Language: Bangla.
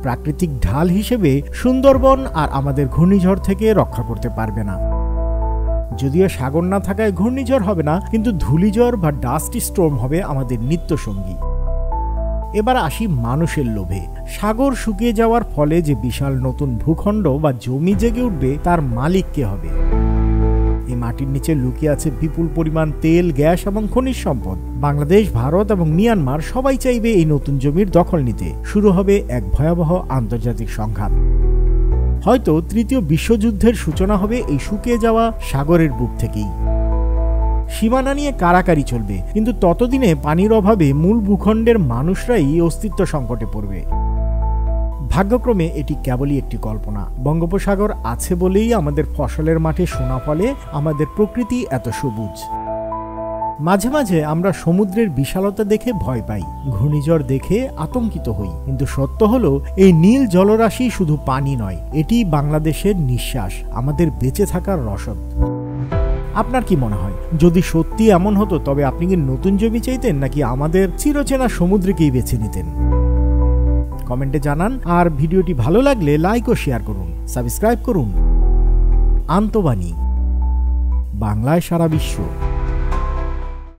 প্রাকৃতিক ঢাল হিসেবে সুন্দরবন আর আমাদের ঘূর্ণিঝড় থেকে রক্ষা করতে পারবে না। যদিও সাগর না থাকায় ঘূর্ণিঝড় হবে না, কিন্তু ধূলিঝড় বা ডাস্টি স্টর্ম হবে আমাদের নিত্যসঙ্গী। এবার আসি মানুষের লোভে। সাগর শুকিয়ে যাওয়ার ফলে যে বিশাল নতুন ভূখণ্ড বা জমি জেগে উঠবে, তার মালিক কে হবে? এই মাটির নিচে লুকিয়ে আছে বিপুল পরিমাণ তেল, গ্যাস এবং খনিজ সম্পদ। বাংলাদেশ, ভারত এবং মিয়ানমার সবাই চাইবে এই নতুন জমির দখল নিতে। শুরু হবে এক ভয়াবহ আন্তর্জাতিক সংঘাত। হয়তো তৃতীয় বিশ্বযুদ্ধের সূচনা হবে এই শুকিয়ে যাওয়া সাগরের বুক থেকেই। সীমানা নিয়ে কারাকারি চলবে, কিন্তু ততদিনে পানির অভাবে মূল ভূখণ্ডের মানুষরাই অস্তিত্ব সংকটে পড়বে। ভাগ্যক্রমে এটি কেবলই একটি কল্পনা। বঙ্গোপসাগর আছে বলেই আমাদের ফসলের মাঠে সোনা ফলে, আমাদের প্রকৃতি এত সবুজ। মাঝে মাঝে আমরা সমুদ্রের বিশালতা দেখে ভয় পাই, ঘূর্ণিঝড় দেখে আতঙ্কিত হই, কিন্তু সত্য হলো এই নীল জলরাশি শুধু পানি নয়, এটি বাংলাদেশের নিঃশ্বাস, আমাদের বেঁচে থাকার রসদ। আপনার কি মনে হয়, যদি সত্যি এমন হতো তবে আপনি কি নতুন জমি চাইতেন, নাকি আমাদের চিরচেনা সমুদ্রকেই বেছে নিতেন? কমেন্টে জানান। আর ভিডিওটি ভালো লাগলে লাইক ও শেয়ার করুন, সাবস্ক্রাইব করুন। আন্তবাণী, বাংলায় সারা বিশ্ব।